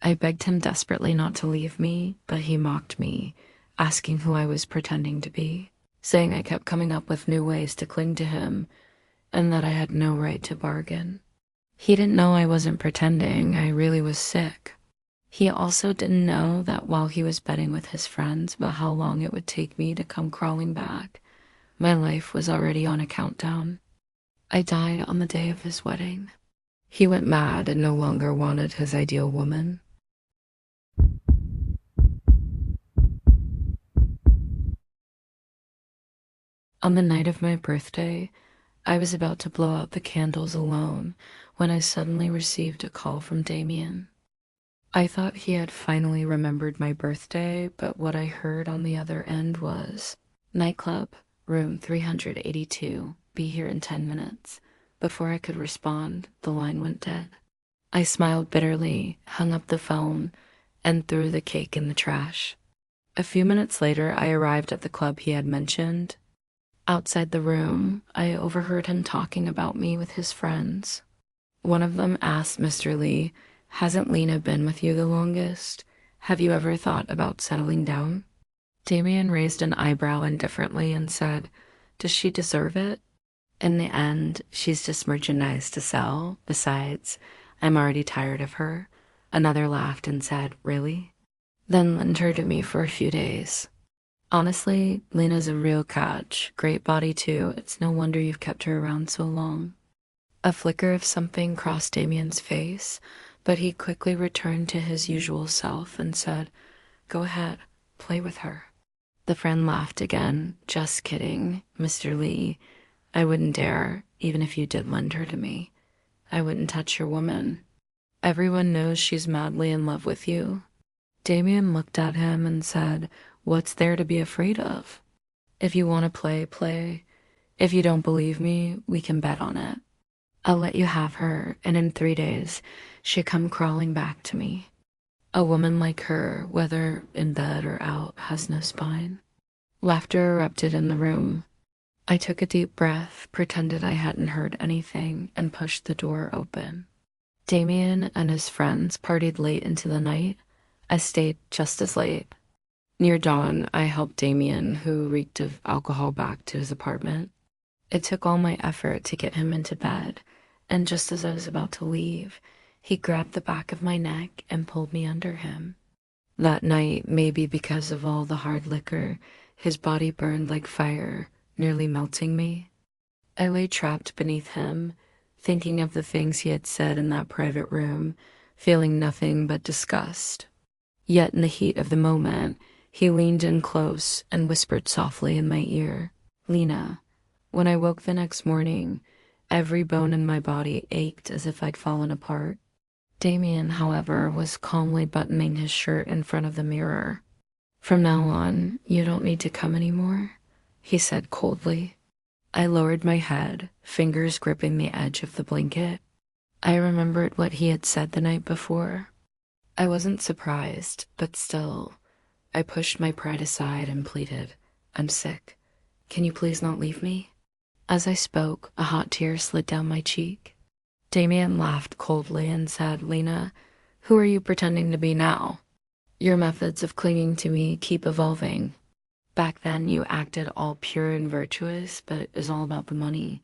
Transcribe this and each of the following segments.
I begged him desperately not to leave me, but he mocked me, asking who I was pretending to be, saying I kept coming up with new ways to cling to him and that I had no right to bargain. He didn't know I wasn't pretending, I really was sick. He also didn't know that while he was betting with his friends about how long it would take me to come crawling back, my life was already on a countdown. I died on the day of his wedding. He went mad and no longer wanted his ideal woman. On the night of my birthday, I was about to blow out the candles alone when I suddenly received a call from Damien. I thought he had finally remembered my birthday, but what I heard on the other end was, "Nightclub, room 382, be here in 10 minutes. Before I could respond, the line went dead. I smiled bitterly, hung up the phone, and threw the cake in the trash. A few minutes later, I arrived at the club he had mentioned. Outside the room, I overheard him talking about me with his friends. One of them asked Mr. Lee, "Hasn't Lena been with you the longest? Have you ever thought about settling down?" Damien raised an eyebrow indifferently and said, "Does she deserve it? In the end, she's just merchandise to sell. Besides, I'm already tired of her." Another laughed and said, "Really?" Then lent her to me for a few days. Honestly, Lena's a real catch. Great body too. It's no wonder you've kept her around so long. A flicker of something crossed Damien's face, but he quickly returned to his usual self and said, "Go ahead, play with her." The friend laughed again. "Just kidding, Mr. Lee. I wouldn't dare, even if you did lend her to me. I wouldn't touch your woman. Everyone knows she's madly in love with you." Damien looked at him and said, "What's there to be afraid of? If you want to play, play. If you don't believe me, we can bet on it. I'll let you have her, and in 3 days, she'll come crawling back to me. A woman like her, whether in bed or out, has no spine." Laughter erupted in the room. I took a deep breath, pretended I hadn't heard anything, and pushed the door open. Damien and his friends partied late into the night. I stayed just as late. Near dawn, I helped Damien, who reeked of alcohol, back to his apartment. It took all my effort to get him into bed, and just as I was about to leave, he grabbed the back of my neck and pulled me under him. That night, maybe because of all the hard liquor, his body burned like fire, nearly melting me. I lay trapped beneath him, thinking of the things he had said in that private room, feeling nothing but disgust. Yet in the heat of the moment, he leaned in close and whispered softly in my ear, "Lena." When I woke the next morning, every bone in my body ached as if I'd fallen apart. Damien, however, was calmly buttoning his shirt in front of the mirror. "From now on, you don't need to come anymore," he said coldly. I lowered my head, fingers gripping the edge of the blanket. I remembered what he had said the night before. I wasn't surprised, but still, I pushed my pride aside and pleaded, "I'm sick. Can you please not leave me?" As I spoke, a hot tear slid down my cheek. Damien laughed coldly and said, "Lena, who are you pretending to be now? Your methods of clinging to me keep evolving. Back then you acted all pure and virtuous, but it was all about the money.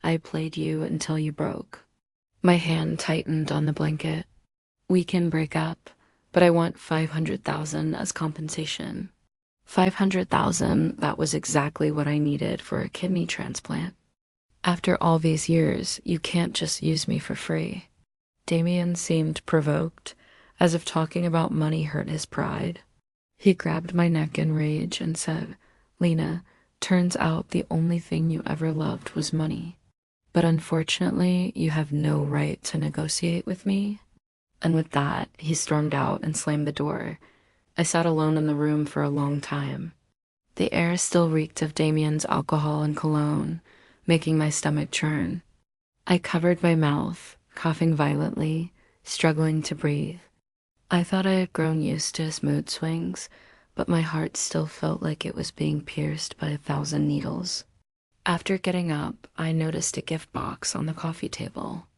I played you until you broke." My hand tightened on the blanket. "We can break up, but I want 500,000 as compensation." 500,000, that was exactly what I needed for a kidney transplant. "After all these years, you can't just use me for free." Damien seemed provoked, as if talking about money hurt his pride. He grabbed my neck in rage and said, "Lena, turns out the only thing you ever loved was money. But unfortunately, you have no right to negotiate with me." And with that, he stormed out and slammed the door. I sat alone in the room for a long time. The air still reeked of Damien's alcohol and cologne, making my stomach churn. I covered my mouth, coughing violently, struggling to breathe. I thought I had grown used to his mood swings, but my heart still felt like it was being pierced by 1,000 needles. After getting up, I noticed a gift box on the coffee table.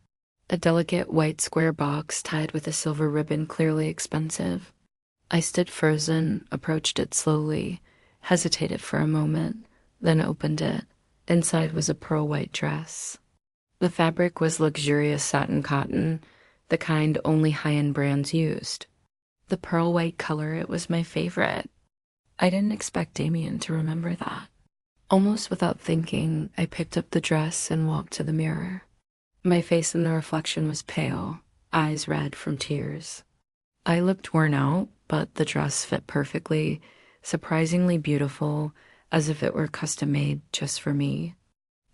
a delicate white square box tied with a silver ribbon, clearly expensive. I stood frozen, approached it slowly, hesitated for a moment, then opened it. Inside was a pearl white dress. The fabric was luxurious satin cotton, the kind only high-end brands used. The pearl white color, it was my favorite. I didn't expect Damien to remember that. Almost without thinking, I picked up the dress and walked to the mirror. My face in the reflection was pale, eyes red from tears. I looked worn out, but the dress fit perfectly, surprisingly beautiful, as if it were custom made just for me.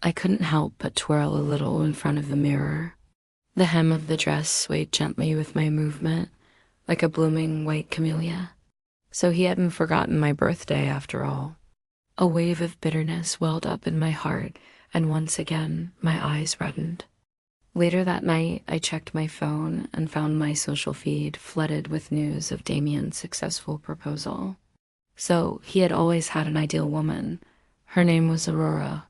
I couldn't help but twirl a little in front of the mirror. The hem of the dress swayed gently with my movement, like a blooming white camellia. So he hadn't forgotten my birthday after all. A wave of bitterness welled up in my heart, and once again, my eyes reddened. Later that night, I checked my phone and found my social feed flooded with news of Damien's successful proposal. So he had always had an ideal woman. Her name was Aurora.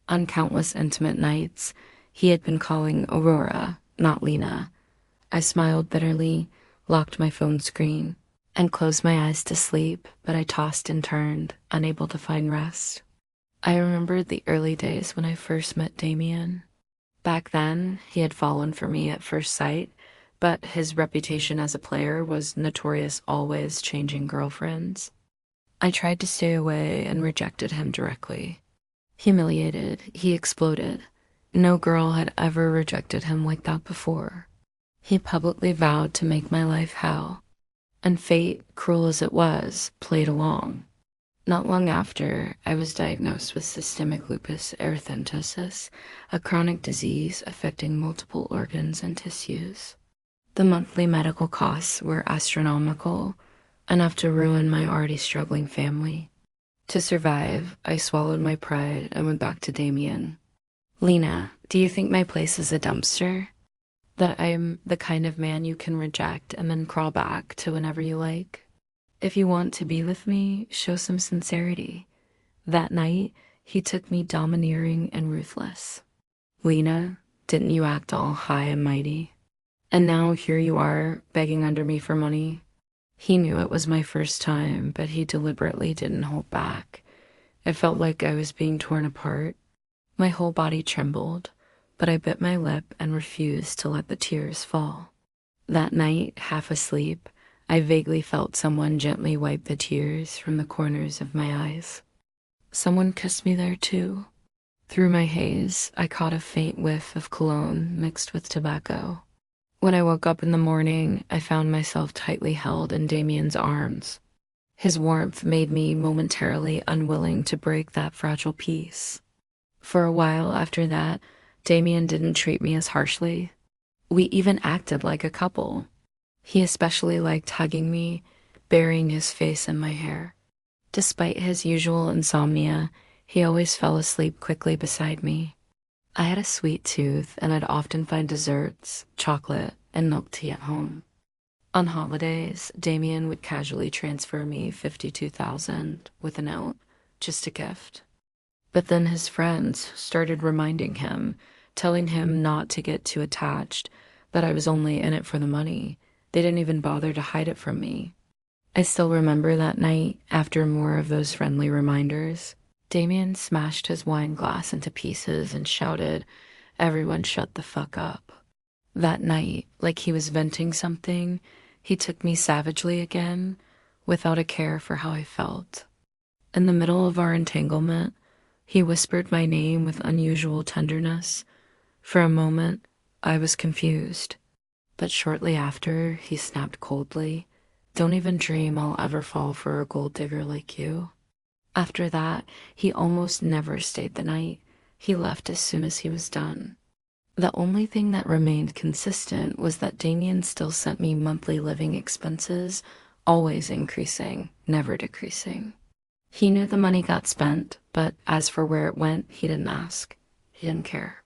On countless intimate nights, he had been calling Aurora, not Lena. I smiled bitterly, locked my phone screen, and closed my eyes to sleep, but I tossed and turned, unable to find rest. I remembered the early days when I first met Damien. Back then, he had fallen for me at first sight, but his reputation as a player was notorious, always changing girlfriends. I tried to stay away and rejected him directly. Humiliated, he exploded. No girl had ever rejected him like that before. He publicly vowed to make my life hell, and fate, cruel as it was, played along. Not long after, I was diagnosed with systemic lupus erythematosus, a chronic disease affecting multiple organs and tissues. The monthly medical costs were astronomical, enough to ruin my already struggling family. To survive, I swallowed my pride and went back to Damien. Lena, do you think my place is a dumpster? That I am the kind of man you can reject and then crawl back to whenever you like? If you want to be with me, show some sincerity. That night, he took me domineering and ruthless. Lena, didn't you act all high and mighty? And now here you are, begging under me for money. He knew it was my first time, but he deliberately didn't hold back. It felt like I was being torn apart. My whole body trembled, but I bit my lip and refused to let the tears fall. That night, half asleep, I vaguely felt someone gently wipe the tears from the corners of my eyes. Someone kissed me there too. Through my haze, I caught a faint whiff of cologne mixed with tobacco. When I woke up in the morning, I found myself tightly held in Damien's arms. His warmth made me momentarily unwilling to break that fragile peace. For a while after that, Damien didn't treat me as harshly. We even acted like a couple. He especially liked hugging me, burying his face in my hair. Despite his usual insomnia, he always fell asleep quickly beside me. I had a sweet tooth, and I'd often find desserts, chocolate, and milk tea at home. On holidays, Damien would casually transfer me $52,000 with a note, just a gift. But then his friends started reminding him, telling him not to get too attached, that I was only in it for the money. They didn't even bother to hide it from me. I still remember that night, after more of those friendly reminders, Damien smashed his wine glass into pieces and shouted, "Everyone shut the fuck up." That night, like he was venting something, he took me savagely again, without a care for how I felt. In the middle of our entanglement, he whispered my name with unusual tenderness. For a moment, I was confused. But shortly after, he snapped coldly, "Don't even dream I'll ever fall for a gold digger like you." After that, he almost never stayed the night. He left as soon as he was done. The only thing that remained consistent was that Damien still sent me monthly living expenses, always increasing, never decreasing. He knew the money got spent, but as for where it went, he didn't ask. He didn't care.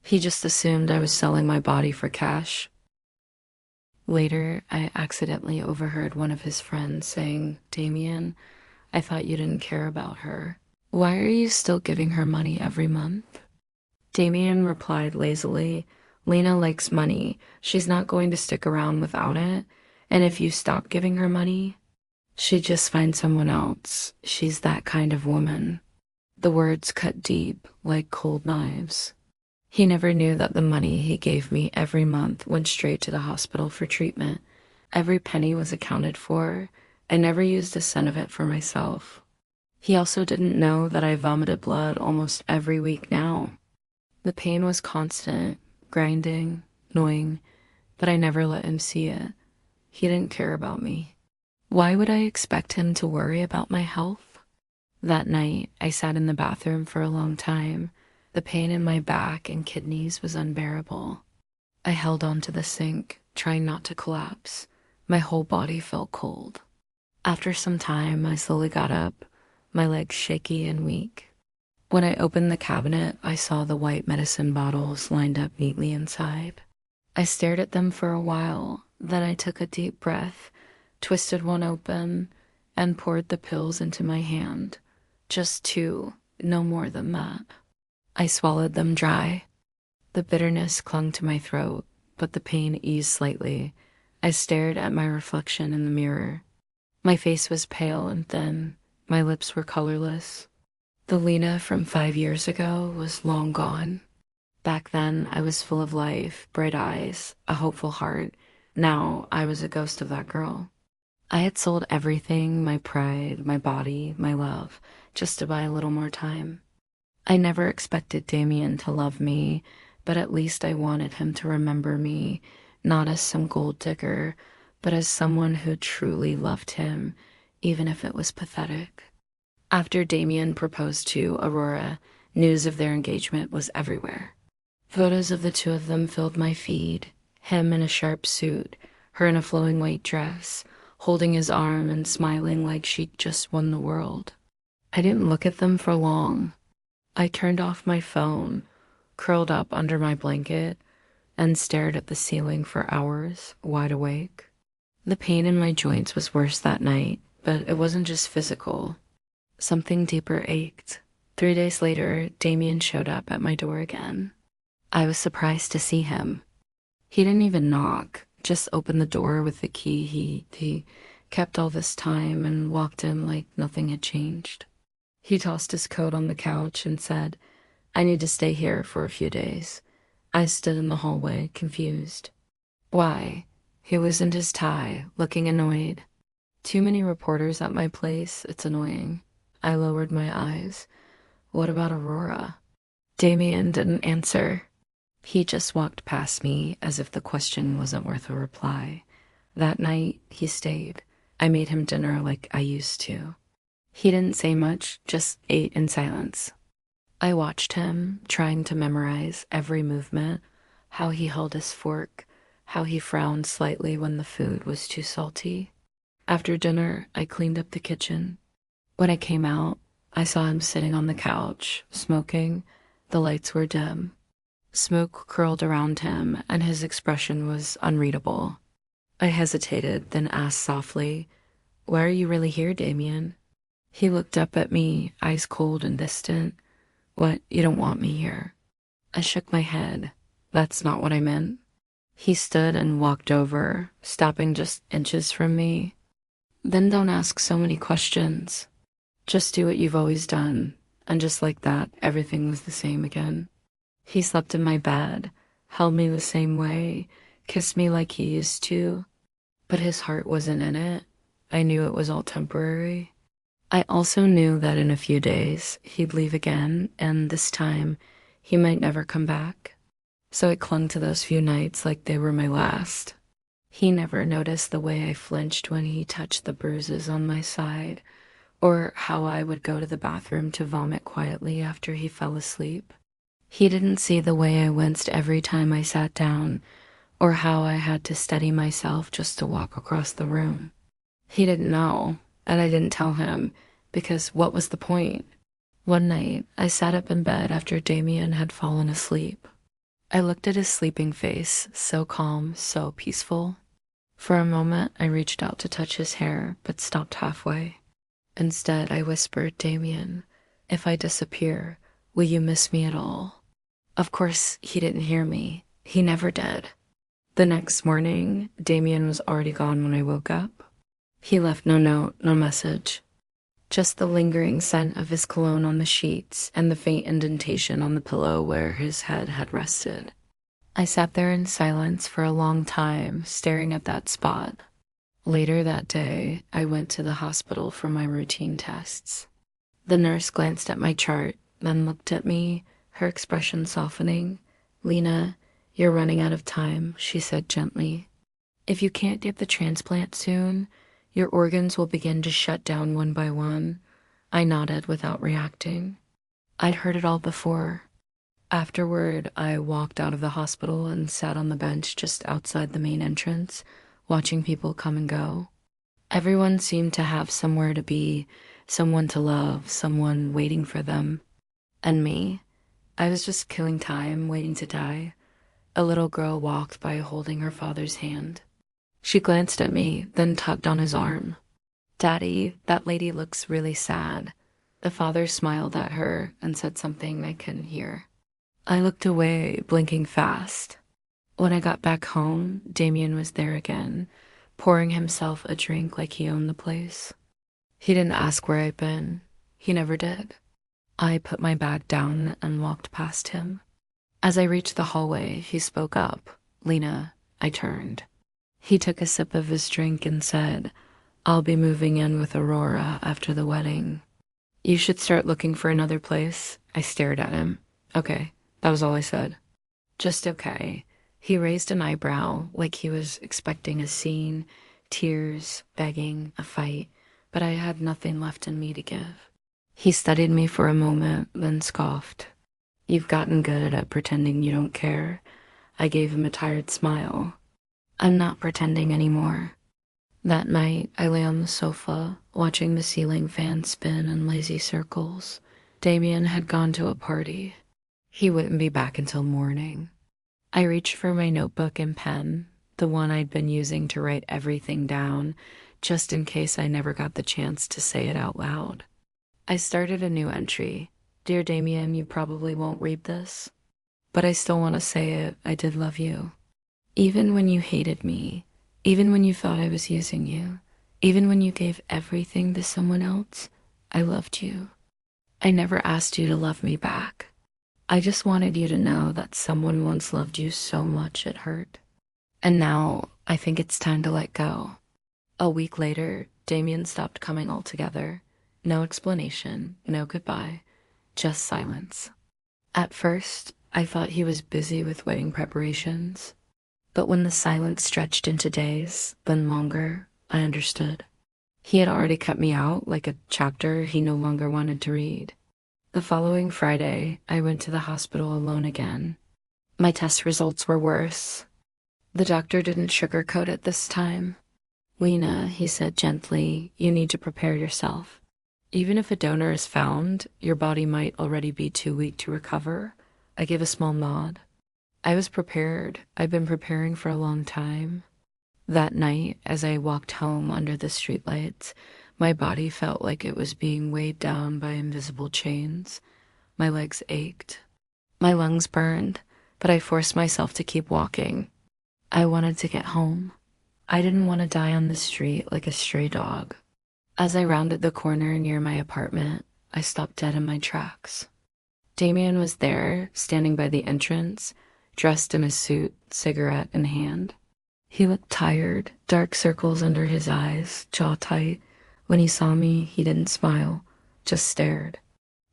He just assumed I was selling my body for cash. Later, I accidentally overheard one of his friends saying, "Damien, I thought you didn't care about her. Why are you still giving her money every month?" Damien replied lazily, Lena likes money. She's not going to stick around without it. And if you stop giving her money, she'd just find someone else. She's that kind of woman." The words cut deep like cold knives. He never knew that the money he gave me every month went straight to the hospital for treatment. Every penny was accounted for. I never used a cent of it for myself. He also didn't know that I vomited blood almost every week now. The pain was constant, grinding, annoying, but I never let him see it. He didn't care about me. Why would I expect him to worry about my health? That night, I sat in the bathroom for a long time. The pain in my back and kidneys was unbearable. I held onto the sink, trying not to collapse. My whole body felt cold. After some time, I slowly got up, my legs shaky and weak. When I opened the cabinet, I saw the white medicine bottles lined up neatly inside. I stared at them for a while, then I took a deep breath, twisted one open, and poured the pills into my hand. Just 2, no more than that. I swallowed them dry. The bitterness clung to my throat, but the pain eased slightly. I stared at my reflection in the mirror. My face was pale and thin. My lips were colorless. The Lena from 5 years ago was long gone. Back then, I was full of life, bright eyes, a hopeful heart. Now, I was a ghost of that girl. I had sold everything, my pride, my body, my love, just to buy a little more time. I never expected Damien to love me, but at least I wanted him to remember me, not as some gold digger, but as someone who truly loved him, even if it was pathetic. After Damien proposed to Aurora, news of their engagement was everywhere. Photos of the two of them filled my feed, him in a sharp suit, her in a flowing white dress, holding his arm and smiling like she'd just won the world. I didn't look at them for long. I turned off my phone, curled up under my blanket, and stared at the ceiling for hours, wide awake. The pain in my joints was worse that night, but it wasn't just physical. Something deeper ached. 3 days later, Damien showed up at my door again. I was surprised to see him. He didn't even knock, just opened the door with the key he kept all this time and walked in like nothing had changed. He tossed his coat on the couch and said, "I need to stay here for a few days." I stood in the hallway, confused. Why? He loosened his tie, looking annoyed. "Too many reporters at my place, it's annoying." I lowered my eyes. "What about Aurora?" Damien didn't answer. He just walked past me as if the question wasn't worth a reply. That night, he stayed. I made him dinner like I used to. He didn't say much, just ate in silence. I watched him, trying to memorize every movement, how he held his fork, how he frowned slightly when the food was too salty. After dinner, I cleaned up the kitchen. When I came out, I saw him sitting on the couch, smoking. The lights were dim. Smoke curled around him, and his expression was unreadable. I hesitated, then asked softly, "Why are you really here, Damien?" He looked up at me, eyes cold and distant. "What, you don't want me here?" I shook my head. "That's not what I meant." He stood and walked over, stopping just inches from me. "Then don't ask so many questions. Just do what you've always done." And just like that, everything was the same again. He slept in my bed, held me the same way, kissed me like he used to. But his heart wasn't in it. I knew it was all temporary. I also knew that in a few days, he'd leave again, and this time, he might never come back. So I clung to those few nights like they were my last. He never noticed the way I flinched when he touched the bruises on my side, or how I would go to the bathroom to vomit quietly after he fell asleep. He didn't see the way I winced every time I sat down, or how I had to steady myself just to walk across the room. He didn't know, and I didn't tell him, because what was the point? One night, I sat up in bed after Damien had fallen asleep. I looked at his sleeping face, so calm, so peaceful. For a moment, I reached out to touch his hair, but stopped halfway. Instead, I whispered, "Damien, if I disappear, will you miss me at all?" Of course, he didn't hear me. He never did. The next morning, Damien was already gone when I woke up. He left no note, no message. Just the lingering scent of his cologne on the sheets and the faint indentation on the pillow where his head had rested. I sat there in silence for a long time, staring at that spot. Later that day, I went to the hospital for my routine tests. The nurse glanced at my chart, then looked at me, her expression softening. "Lena, you're running out of time," she said gently. "If you can't get the transplant soon, your organs will begin to shut down one by one." I nodded without reacting. I'd heard it all before. Afterward, I walked out of the hospital and sat on the bench just outside the main entrance, watching people come and go. Everyone seemed to have somewhere to be, someone to love, someone waiting for them. And me, I was just killing time, waiting to die. A little girl walked by holding her father's hand. She glanced at me, then tugged on his arm. "Daddy, that lady looks really sad." The father smiled at her and said something I couldn't hear. I looked away, blinking fast. When I got back home, Damien was there again, pouring himself a drink like he owned the place. He didn't ask where I'd been. He never did. I put my bag down and walked past him. As I reached the hallway, he spoke up. "Lena," I turned. He took a sip of his drink and said, "I'll be moving in with Aurora after the wedding. You should start looking for another place." I stared at him. "Okay." That was all I said. "Just okay." He raised an eyebrow, like he was expecting a scene, tears, begging, a fight, but I had nothing left in me to give. He studied me for a moment, then scoffed. "You've gotten good at pretending you don't care." I gave him a tired smile. "I'm not pretending anymore." That night, I lay on the sofa, watching the ceiling fan spin in lazy circles. Damien had gone to a party. He wouldn't be back until morning. I reached for my notebook and pen, the one I'd been using to write everything down, just in case I never got the chance to say it out loud. I started a new entry. "Dear Damien, you probably won't read this, but I still want to say it. I did love you. Even when you hated me, even when you thought I was using you, even when you gave everything to someone else, I loved you. I never asked you to love me back. I just wanted you to know that someone once loved you so much it hurt. And now I think it's time to let go." A week later, Damien stopped coming altogether. No explanation, no goodbye, just silence. At first, I thought he was busy with wedding preparations. But when the silence stretched into days, then longer, I understood. He had already cut me out like a chapter he no longer wanted to read. The following Friday, I went to the hospital alone again. My test results were worse. The doctor didn't sugarcoat it this time. "Lena," he said gently, "you need to prepare yourself. Even if a donor is found, your body might already be too weak to recover." I gave a small nod. I was prepared. I'd been preparing for a long time. That night, as I walked home under the streetlights, my body felt like it was being weighed down by invisible chains. My legs ached. My lungs burned, but I forced myself to keep walking. I wanted to get home. I didn't want to die on the street like a stray dog. As I rounded the corner near my apartment, I stopped dead in my tracks. Damien was there, standing by the entrance, dressed in a suit, cigarette in hand. He looked tired, dark circles under his eyes, jaw tight. When he saw me, he didn't smile, just stared.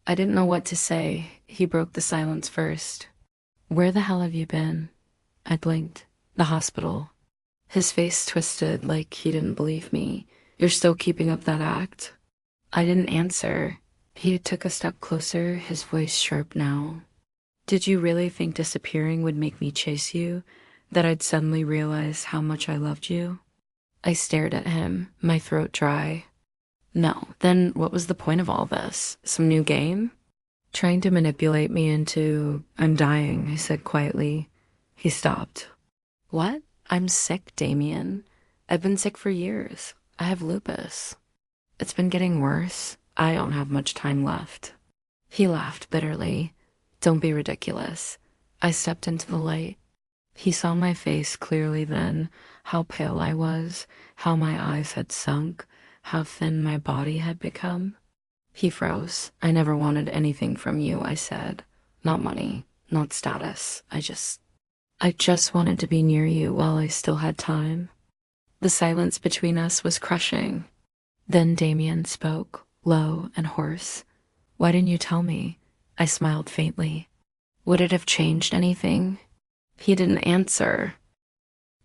I didn't know what to say. He broke the silence first. "Where the hell have you been?" I blinked. "The hospital." His face twisted like he didn't believe me. "You're still keeping up that act?" I didn't answer. He took a step closer, his voice sharp now. "Did you really think disappearing would make me chase you? That I'd suddenly realize how much I loved you?" I stared at him, my throat dry. "No, then what was the point of all this? Some new game?" "Trying to manipulate me into, I'm dying," I said quietly. He stopped. "What? I'm sick, Damien. I've been sick for years. I have lupus. It's been getting worse. I don't have much time left." He laughed bitterly. "Don't be ridiculous." I stepped into the light. He saw my face clearly then, how pale I was, how my eyes had sunk, how thin my body had become. He froze. "I never wanted anything from you," I said. "Not money, not status. I just wanted to be near you while I still had time." The silence between us was crushing. Then Damien spoke, low and hoarse. "Why didn't you tell me?" I smiled faintly. "Would it have changed anything?" He didn't answer.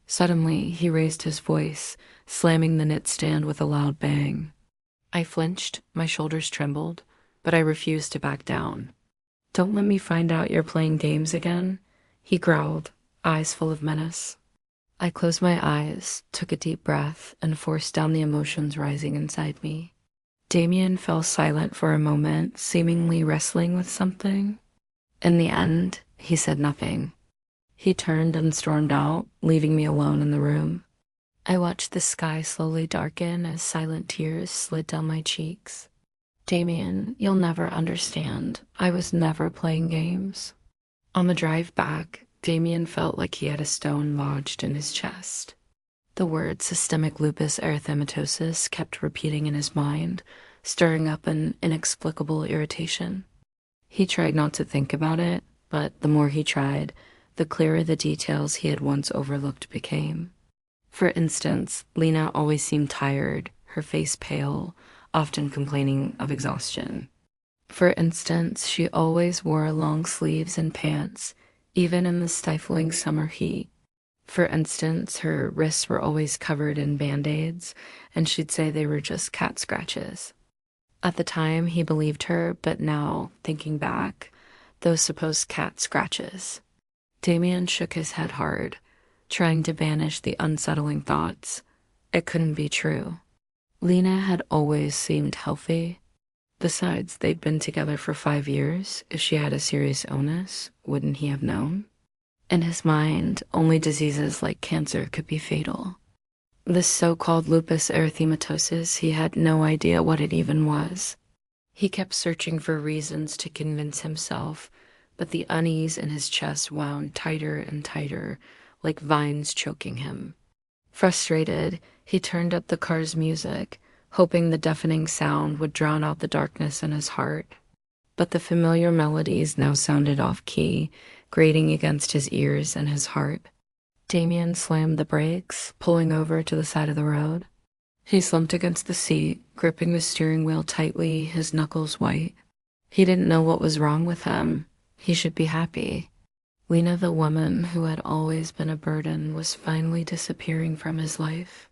Suddenly, he raised his voice, slamming the knit stand with a loud bang. I flinched, my shoulders trembled, but I refused to back down. "Don't let me find out you're playing games again," he growled, eyes full of menace. I closed my eyes, took a deep breath, and forced down the emotions rising inside me. Damien fell silent for a moment, seemingly wrestling with something. In the end, he said nothing. He turned and stormed out, leaving me alone in the room. I watched the sky slowly darken as silent tears slid down my cheeks. "Damien, you'll never understand. I was never playing games." On the drive back, Damien felt like he had a stone lodged in his chest. The word systemic lupus erythematosus kept repeating in his mind, stirring up an inexplicable irritation. He tried not to think about it, but the more he tried, the clearer the details he had once overlooked became. For instance, Lena always seemed tired, her face pale, often complaining of exhaustion. For instance, she always wore long sleeves and pants, even in the stifling summer heat. For instance, her wrists were always covered in band-aids, and she'd say they were just cat scratches. At the time, he believed her, but now, thinking back, those supposed cat scratches. Damien shook his head hard, trying to banish the unsettling thoughts. It couldn't be true. Lena had always seemed healthy. Besides, they'd been together for 5 years. If she had a serious illness, wouldn't he have known? In his mind, only diseases like cancer could be fatal. This so-called lupus erythematosus, he had no idea what it even was. He kept searching for reasons to convince himself, but the unease in his chest wound tighter and tighter, like vines choking him. Frustrated, he turned up the car's music, hoping the deafening sound would drown out the darkness in his heart. But the familiar melodies now sounded off-key, grating against his ears and his heart. Damien slammed the brakes, pulling over to the side of the road. He slumped against the seat, gripping the steering wheel tightly, his knuckles white. He didn't know what was wrong with him. He should be happy. Lena, the woman who had always been a burden, was finally disappearing from his life.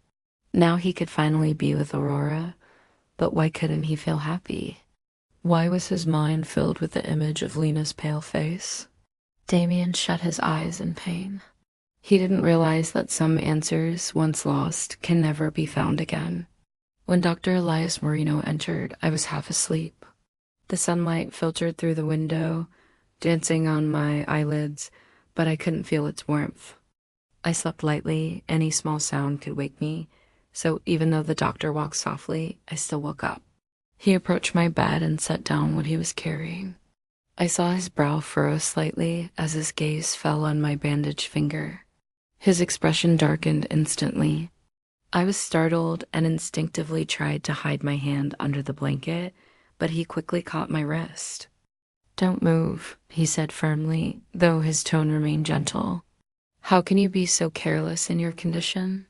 Now he could finally be with Aurora, but why couldn't he feel happy? Why was his mind filled with the image of Lena's pale face? Damien shut his eyes in pain. He didn't realize that some answers, once lost, can never be found again. When Dr. Elias Marino entered, I was half asleep. The sunlight filtered through the window, dancing on my eyelids, but I couldn't feel its warmth. I slept lightly. Any small sound could wake me, so even though the doctor walked softly, I still woke up. He approached my bed and set down what he was carrying. I saw his brow furrow slightly as his gaze fell on my bandaged finger. His expression darkened instantly. I was startled and instinctively tried to hide my hand under the blanket, but he quickly caught my wrist. "Don't move," he said firmly, though his tone remained gentle. "How can you be so careless in your condition?"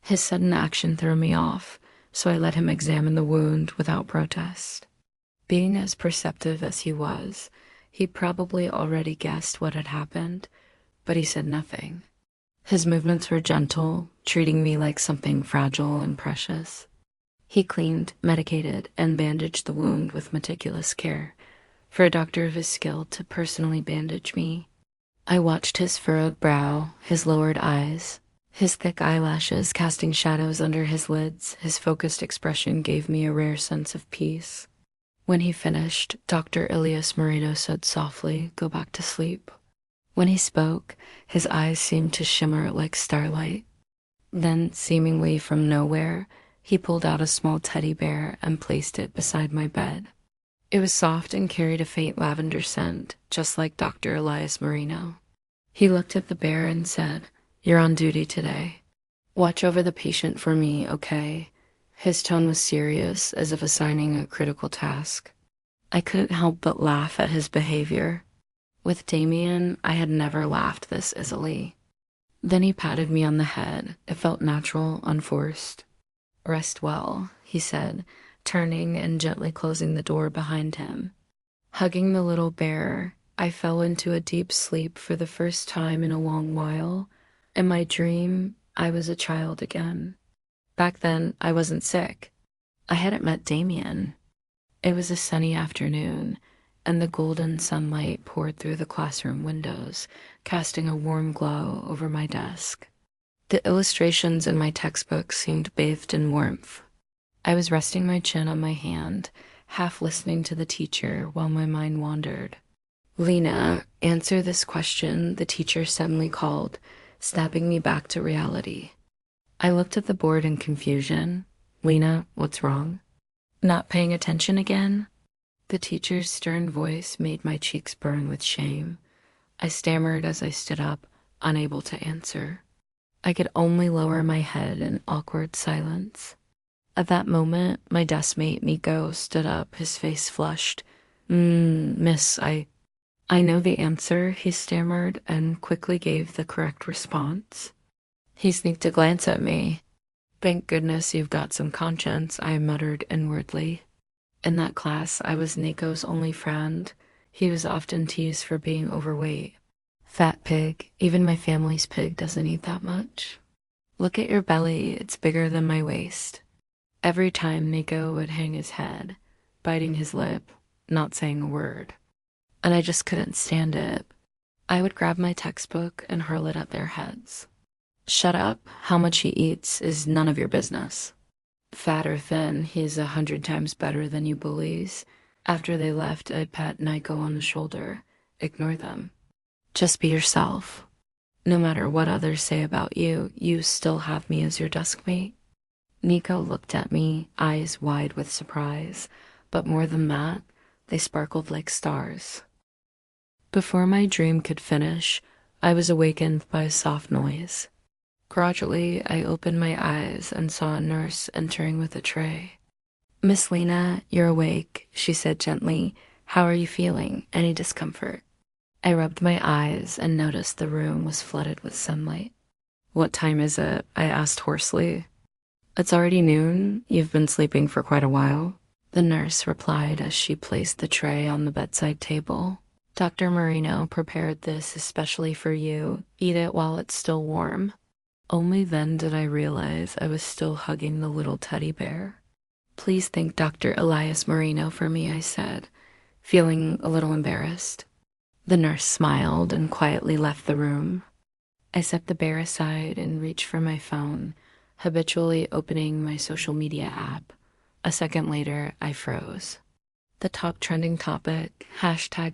His sudden action threw me off, so I let him examine the wound without protest. Being as perceptive as he was, he probably already guessed what had happened, but he said nothing. His movements were gentle, treating me like something fragile and precious. He cleaned, medicated, and bandaged the wound with meticulous care, for a doctor of his skill to personally bandage me. I watched his furrowed brow, his lowered eyes, his thick eyelashes casting shadows under his lids. His focused expression gave me a rare sense of peace. When he finished, Dr. Elias Moreno said softly, "Go back to sleep." When he spoke, his eyes seemed to shimmer like starlight. Then, seemingly from nowhere, he pulled out a small teddy bear and placed it beside my bed. It was soft and carried a faint lavender scent, just like Dr. Elias Marino. He looked at the bear and said, "You're on duty today. Watch over the patient for me, okay?" His tone was serious, as if assigning a critical task. I couldn't help but laugh at his behavior. With Damien, I had never laughed this easily. Then he patted me on the head. It felt natural, unforced. "Rest well," he said, turning and gently closing the door behind him. Hugging the little bear, I fell into a deep sleep for the first time in a long while. In my dream, I was a child again. Back then, I wasn't sick. I hadn't met Damien. It was a sunny afternoon, and the golden sunlight poured through the classroom windows, casting a warm glow over my desk. The illustrations in my textbook seemed bathed in warmth. I was resting my chin on my hand, half listening to the teacher while my mind wandered. "Lena, answer this question," the teacher suddenly called, snapping me back to reality. I looked at the board in confusion. "Lena, what's wrong? Not paying attention again?" The teacher's stern voice made my cheeks burn with shame. I stammered as I stood up, unable to answer. I could only lower my head in awkward silence. At that moment, my deskmate Nico stood up, his face flushed. Miss, I know the answer," he stammered, and quickly gave the correct response. He sneaked a glance at me. "Thank goodness you've got some conscience," I muttered inwardly. In that class, I was Nico's only friend. He was often teased for being overweight. "Fat pig, even my family's pig doesn't eat that much. Look at your belly, it's bigger than my waist." Every time Nico would hang his head, biting his lip, not saying a word. And I just couldn't stand it. I would grab my textbook and hurl it at their heads. "Shut up, how much he eats is none of your business. Fat or thin, he's 100 times better than you bullies." After they left, I'd pat Nico on the shoulder. "Ignore them. Just be yourself. No matter what others say about you, you still have me as your deskmate." Nico looked at me, eyes wide with surprise, but more than that, they sparkled like stars. Before my dream could finish, I was awakened by a soft noise. Gradually, I opened my eyes and saw a nurse entering with a tray. "Miss Lena, you're awake," she said gently. "How are you feeling? Any discomfort?" I rubbed my eyes and noticed the room was flooded with sunlight. "What time is it?" I asked hoarsely. "It's already noon. You've been sleeping for quite a while," the nurse replied as she placed the tray on the bedside table. "Dr. Marino prepared this especially for you. Eat it while it's still warm." Only then did I realize I was still hugging the little teddy bear. "Please thank Dr. Elias Marino for me," I said, feeling a little embarrassed. The nurse smiled and quietly left the room. I set the bear aside and reached for my phone, habitually opening my social media app. A second later, I froze. The top trending topic,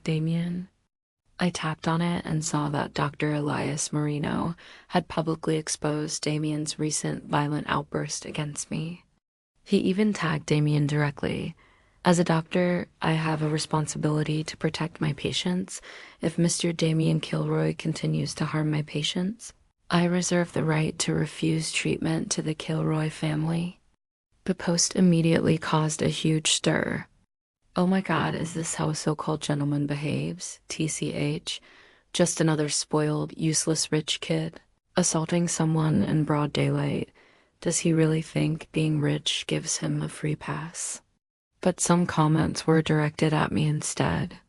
#Damien. I tapped on it and saw that Dr. Elias Marino had publicly exposed Damien's recent violent outburst against me. He even tagged Damien directly. "As a doctor, I have a responsibility to protect my patients. If Mr. Damien Kilroy continues to harm my patients, I reserve the right to refuse treatment to the Kilroy family." The post immediately caused a huge stir. "Oh my God, is this how a so-called gentleman behaves? TCH. Just another spoiled, useless rich kid, assaulting someone in broad daylight. Does he really think being rich gives him a free pass?" But some comments were directed at me instead.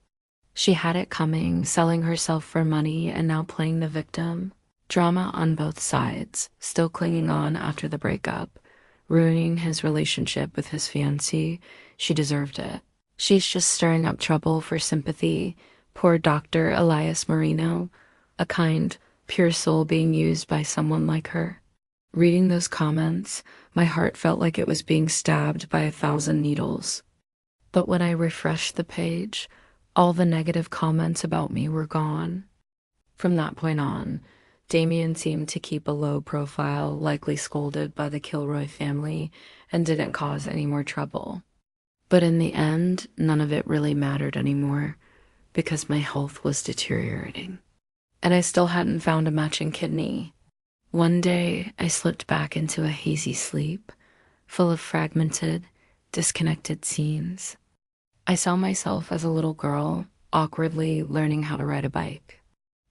"She had it coming, selling herself for money and now playing the victim. Drama on both sides, still clinging on after the breakup, ruining his relationship with his fiancée. She deserved it. She's just stirring up trouble for sympathy. Poor Dr. Elias Marino, a kind, pure soul being used by someone like her." Reading those comments, my heart felt like it was being stabbed by 1,000 needles. But when I refreshed the page, all the negative comments about me were gone. From that point on, Damien seemed to keep a low profile, likely scolded by the Kilroy family, and didn't cause any more trouble. But in the end, none of it really mattered anymore, because my health was deteriorating. and I still hadn't found a matching kidney. One day, I slipped back into a hazy sleep, full of fragmented, disconnected scenes. I saw myself as a little girl, awkwardly learning how to ride a bike.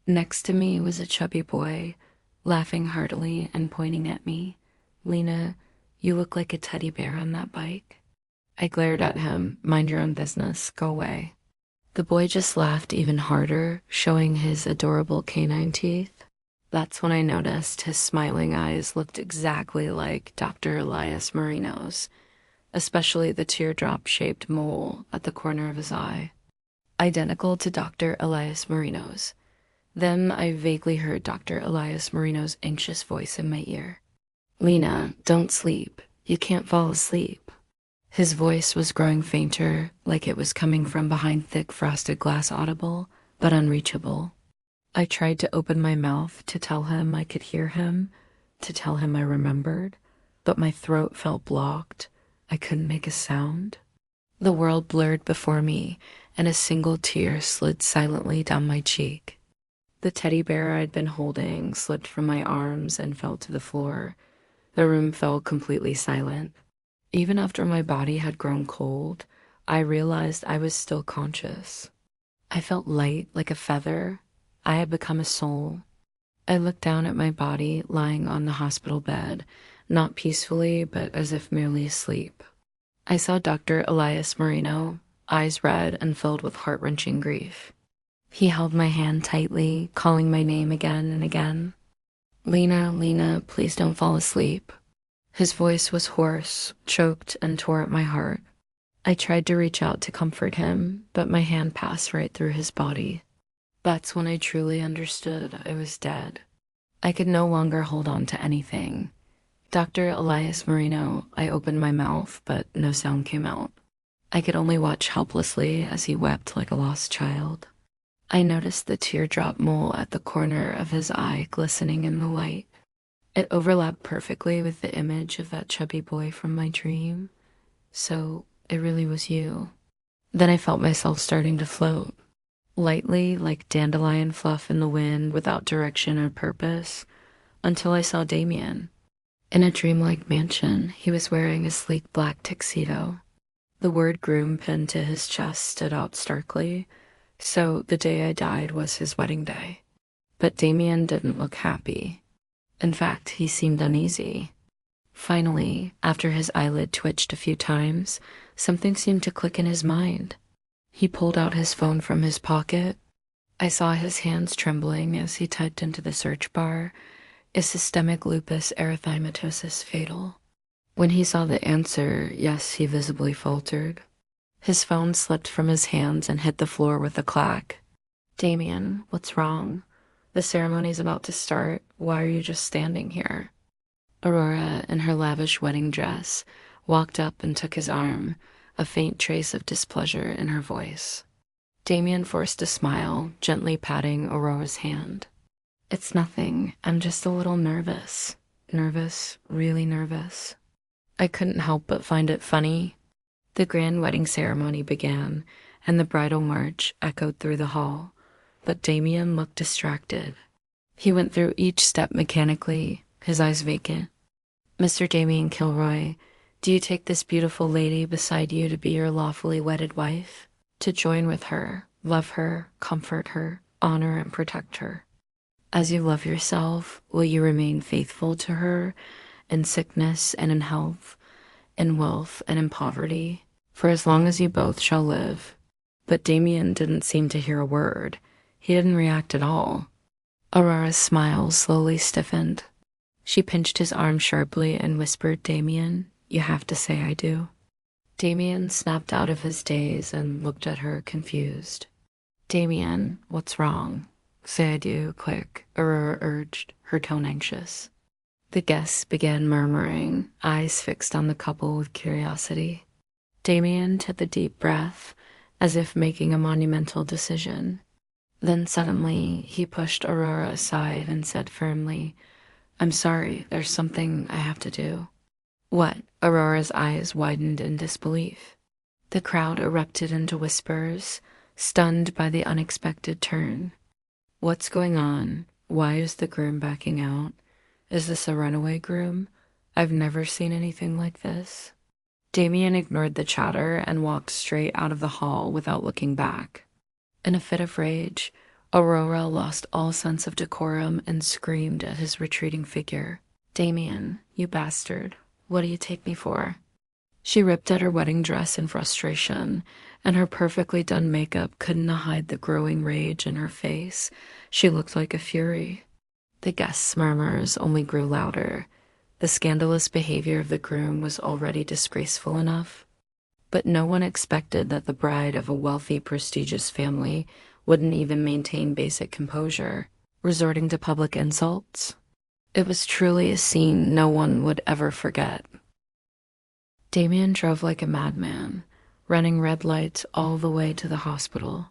Next to me was a chubby boy, laughing heartily and pointing at me. "Lena, you look like a teddy bear on that bike." I glared at him. "Mind your own business. Go away." The boy just laughed even harder, showing his adorable canine teeth. That's when I noticed his smiling eyes looked exactly like Dr. Elias Marino's, especially the teardrop-shaped mole at the corner of his eye. Identical to Dr. Elias Marino's. Then I vaguely heard Dr. Elias Marino's anxious voice in my ear. "Lena, don't sleep. You can't fall asleep." His voice was growing fainter, like it was coming from behind thick frosted glass, audible, but unreachable. I tried to open my mouth to tell him I could hear him, to tell him I remembered, but my throat felt blocked. I couldn't make a sound. The world blurred before me, and a single tear slid silently down my cheek. The teddy bear I'd been holding slipped from my arms and fell to the floor. The room fell completely silent. Even after my body had grown cold, I realized I was still conscious. I felt light like a feather. I had become a soul. I looked down at my body lying on the hospital bed, not peacefully, but as if merely asleep. I saw Dr. Elias Marino, eyes red and filled with heart-wrenching grief. He held my hand tightly, calling my name again and again. "Lena, Lena, please don't fall asleep." His voice was hoarse, choked, and tore at my heart. I tried to reach out to comfort him, but my hand passed right through his body. That's when I truly understood I was dead. I could no longer hold on to anything. "Dr. Elias Marino," I opened my mouth, but no sound came out. I could only watch helplessly as he wept like a lost child. I noticed the teardrop mole at the corner of his eye glistening in the light. It overlapped perfectly with the image of that chubby boy from my dream. So it really was you. Then I felt myself starting to float, lightly like dandelion fluff in the wind without direction or purpose, until I saw Damien. In a dreamlike mansion, he was wearing a sleek black tuxedo. The word groom pinned to his chest stood out starkly, so the day I died was his wedding day. But Damien didn't look happy. In fact, he seemed uneasy. Finally, after his eyelid twitched a few times, something seemed to click in his mind. He pulled out his phone from his pocket. I saw his hands trembling as he typed into the search bar, "Is systemic lupus erythematosus fatal?" When he saw the answer, yes, he visibly faltered. His phone slipped from his hands and hit the floor with a clack. "Damien, what's wrong? The ceremony's about to start. Why are you just standing here?" Aurora, in her lavish wedding dress, walked up and took his arm, a faint trace of displeasure in her voice. Damien forced a smile, gently patting Aurora's hand. "It's nothing. I'm just a little nervous. Nervous, really nervous." I couldn't help but find it funny. The grand wedding ceremony began, and the bridal march echoed through the hall. But Damien looked distracted. He went through each step mechanically, his eyes vacant. "Mr. Damien Kilroy, do you take this beautiful lady beside you to be your lawfully wedded wife? To join with her, love her, comfort her, honor and protect her? As you love yourself, will you remain faithful to her in sickness and in health, in wealth and in poverty, for as long as you both shall live?" But Damien didn't seem to hear a word. He didn't react at all. Aurora's smile slowly stiffened. She pinched his arm sharply and whispered, "Damien, you have to say I do." Damien snapped out of his daze and looked at her confused. "Damien, what's wrong? Say I do, quick," Aurora urged, her tone anxious. The guests began murmuring, eyes fixed on the couple with curiosity. Damien took a deep breath, as if making a monumental decision. Then suddenly, he pushed Aurora aside and said firmly, "I'm sorry, there's something I have to do." "What?" Aurora's eyes widened in disbelief. The crowd erupted into whispers, stunned by the unexpected turn. What's going on? Why is the groom backing out? Is this a runaway groom? I've never seen anything like this. Damien ignored the chatter and walked straight out of the hall without looking back. In a fit of rage, Aurora lost all sense of decorum and screamed at his retreating figure. "Damien, you bastard, what do you take me for?" She ripped at her wedding dress in frustration, and her perfectly done makeup couldn't hide the growing rage in her face. She looked like a fury. The guests' murmurs only grew louder. The scandalous behavior of the groom was already disgraceful enough, but no one expected that the bride of a wealthy, prestigious family wouldn't even maintain basic composure, resorting to public insults. It was truly a scene no one would ever forget. Damien drove like a madman, running red lights all the way to the hospital.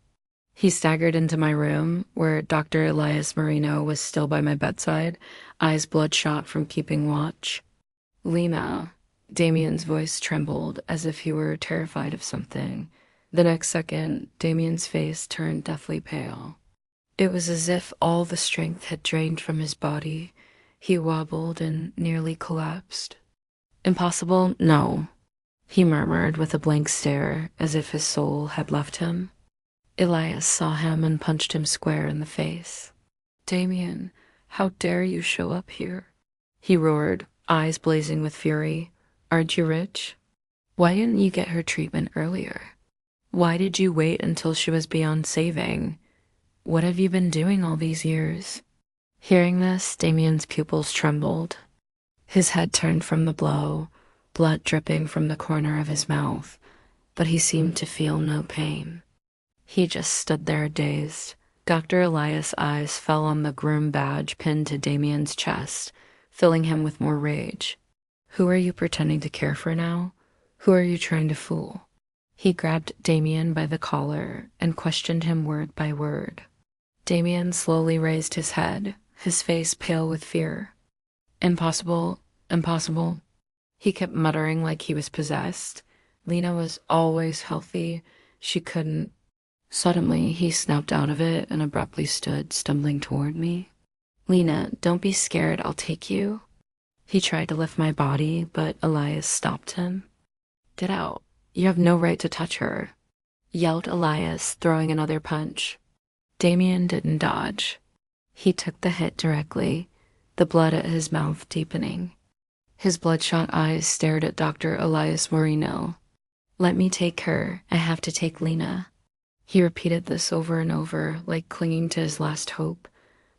He staggered into my room, where Dr. Elias Marino was still by my bedside, eyes bloodshot from keeping watch. "Lena," Damien's voice trembled as if he were terrified of something. The next second, Damien's face turned deathly pale. It was as if all the strength had drained from his body. He wobbled and nearly collapsed. "Impossible, no," he murmured with a blank stare, as if his soul had left him. Elias saw him and punched him square in the face. "Damien, how dare you show up here?" he roared, eyes blazing with fury. "Aren't you rich? Why didn't you get her treatment earlier? Why did you wait until she was beyond saving? What have you been doing all these years?" Hearing this, Damien's pupils trembled. His head turned from the blow, blood dripping from the corner of his mouth, but he seemed to feel no pain. He just stood there dazed. Dr. Elias' eyes fell on the groom badge pinned to Damien's chest, filling him with more rage. "Who are you pretending to care for now? Who are you trying to fool?" He grabbed Damien by the collar and questioned him word by word. Damien slowly raised his head, his face pale with fear. "Impossible, impossible." He kept muttering like he was possessed. Lena was always healthy. She couldn't. Suddenly, he snapped out of it and abruptly stood, stumbling toward me. "Lena, don't be scared, I'll take you." He tried to lift my body, but Elias stopped him. "Get out. You have no right to touch her," yelled Elias, throwing another punch. Damien didn't dodge. He took the hit directly, the blood at his mouth deepening. His bloodshot eyes stared at Dr. Elias Moreno. "Let me take her. I have to take Lena." He repeated this over and over, like clinging to his last hope.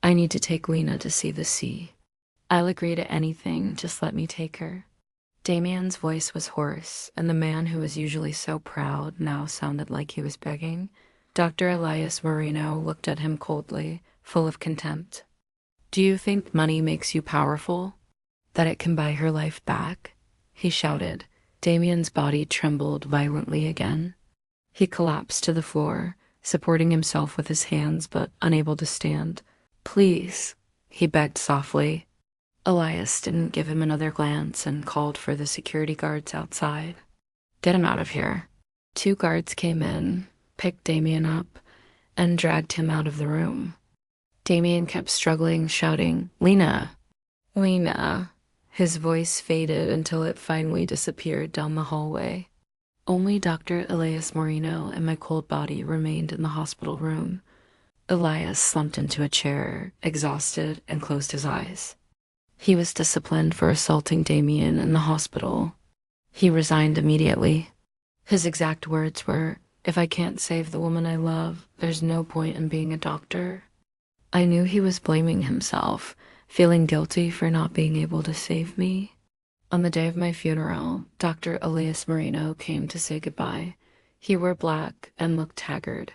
"I need to take Lena to see the sea. I'll agree to anything, just let me take her." Damien's voice was hoarse, and the man who was usually so proud now sounded like he was begging. Dr. Elias Moreno looked at him coldly, full of contempt. "Do you think money makes you powerful? That it can buy her life back?" he shouted. Damien's body trembled violently again. He collapsed to the floor, supporting himself with his hands but unable to stand. "Please," he begged softly. Elias didn't give him another glance and called for the security guards outside. "Get him out of here." 2 guards came in, picked Damien up, and dragged him out of the room. Damien kept struggling, shouting, "Lena! Lena!" His voice faded until it finally disappeared down the hallway. Only Dr. Elias Moreno and my cold body remained in the hospital room. Elias slumped into a chair, exhausted, and closed his eyes. He was disciplined for assaulting Damien in the hospital. He resigned immediately. His exact words were, "If I can't save the woman I love, there's no point in being a doctor." I knew he was blaming himself, feeling guilty for not being able to save me. On the day of my funeral, Dr. Elias Moreno came to say goodbye. He wore black and looked haggard.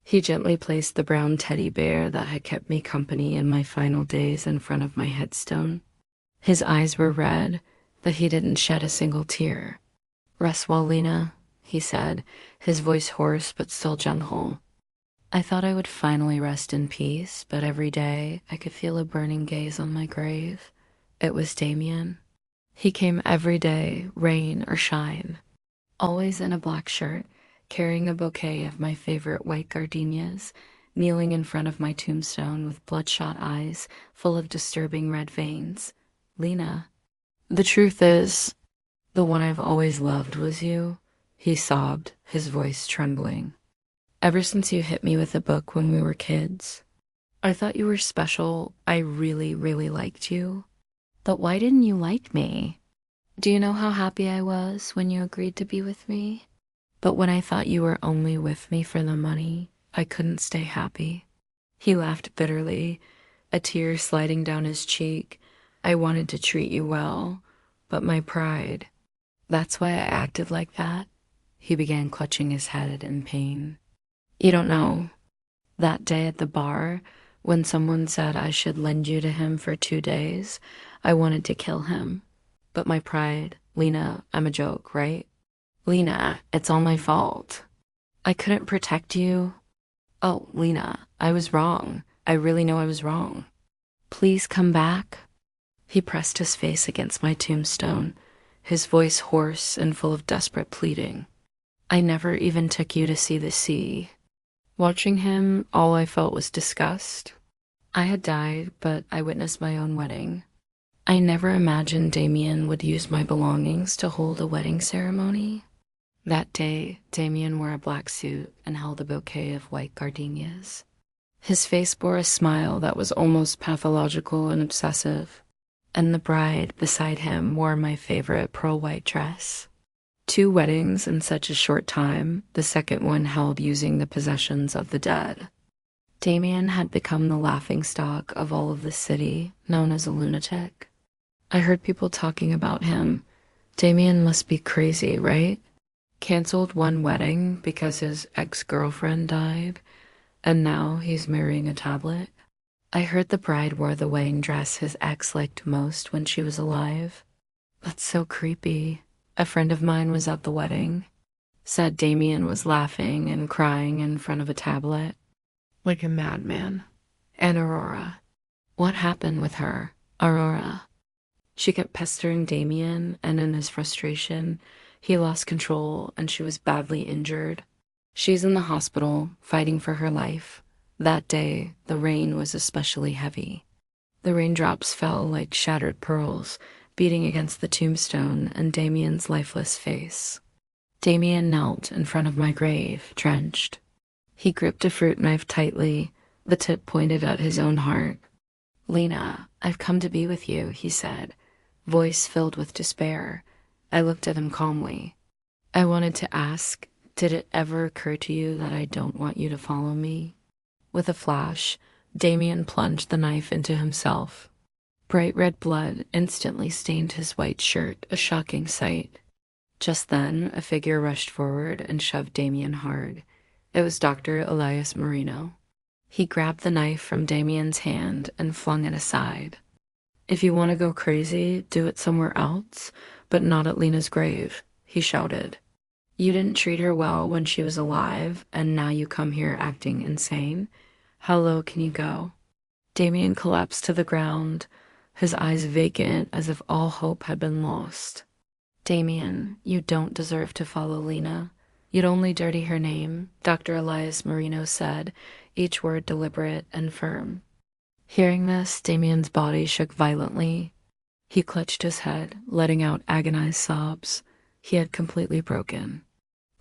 He gently placed the brown teddy bear that had kept me company in my final days in front of my headstone. His eyes were red, but he didn't shed a single tear. "Rest well, Lena," he said, his voice hoarse but still gentle. I thought I would finally rest in peace, but every day I could feel a burning gaze on my grave. It was Damien. He came every day, rain or shine, always in a black shirt, carrying a bouquet of my favorite white gardenias, kneeling in front of my tombstone with bloodshot eyes full of disturbing red veins. Lena, the truth is, the one I've always loved was you, he sobbed, his voice trembling. Ever since you hit me with a book when we were kids, I thought you were special. I really, really liked you. But why didn't you like me? Do you know how happy I was when you agreed to be with me? But when I thought you were only with me for the money, I couldn't stay happy. He laughed bitterly, a tear sliding down his cheek. I wanted to treat you well, but my pride. That's why I acted like that. He began clutching his head in pain. You don't know. That day at the bar, when someone said I should lend you to him for 2 days, I wanted to kill him. But my pride, Lena, I'm a joke, right? Lena, it's all my fault. I couldn't protect you. Oh, Lena, I was wrong. I really know I was wrong. Please come back. He pressed his face against my tombstone, his voice hoarse and full of desperate pleading. I never even took you to see the sea. Watching him, all I felt was disgust. I had died, but I witnessed my own wedding. I never imagined Damien would use my belongings to hold a wedding ceremony. That day, Damien wore a black suit and held a bouquet of white gardenias. His face bore a smile that was almost pathological and obsessive, and the bride beside him wore my favorite pearl white dress. 2 weddings in such a short time, the second one held using the possessions of the dead. Damien had become the laughingstock of all of the city, known as a lunatic. I heard people talking about him. Damien must be crazy, right? Canceled 1 wedding because his ex-girlfriend died, and now he's marrying a tablet. I heard the bride wore the wedding dress his ex liked most when she was alive. That's so creepy. A friend of mine was at the wedding, said Damien was laughing and crying in front of a tablet, like a madman. And Aurora. What happened with her? Aurora. She kept pestering Damien, and in his frustration, he lost control and she was badly injured. She's in the hospital, fighting for her life. That day, the rain was especially heavy. The raindrops fell like shattered pearls, beating against the tombstone and Damien's lifeless face. Damien knelt in front of my grave, drenched. He gripped a fruit knife tightly, the tip pointed at his own heart. Lena, I've come to be with you, he said, voice filled with despair. I looked at him calmly. I wanted to ask, did it ever occur to you that I don't want you to follow me? With a flash, Damien plunged the knife into himself. Bright red blood instantly stained his white shirt, a shocking sight. Just then, a figure rushed forward and shoved Damien hard. It was Dr. Elias Marino. He grabbed the knife from Damien's hand and flung it aside. If you want to go crazy, do it somewhere else, but not at Lena's grave, he shouted. You didn't treat her well when she was alive, and now you come here acting insane? How low can you go? Damien collapsed to the ground, his eyes vacant as if all hope had been lost. Damien, you don't deserve to follow Lena. You'd only dirty her name, Dr. Elias Marino said, each word deliberate and firm. Hearing this, Damien's body shook violently. He clutched his head, letting out agonized sobs. He had completely broken.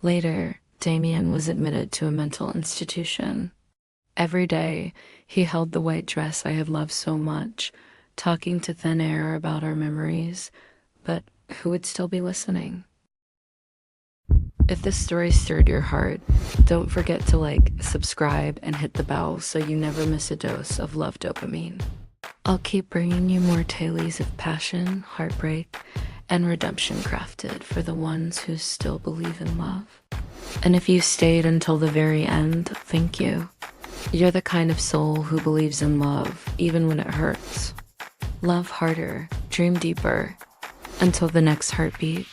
Later, Damien was admitted to a mental institution. Every day, he held the white dress I had loved so much, talking to thin air about our memories, but who would still be listening? If this story stirred your heart, don't forget to like, subscribe, and hit the bell so you never miss a dose of love dopamine. I'll keep bringing you more tales of passion, heartbreak, and redemption crafted for the ones who still believe in love. And if you stayed until the very end, thank you. You're the kind of soul who believes in love, even when it hurts. Love harder, dream deeper. Until the next heartbeat.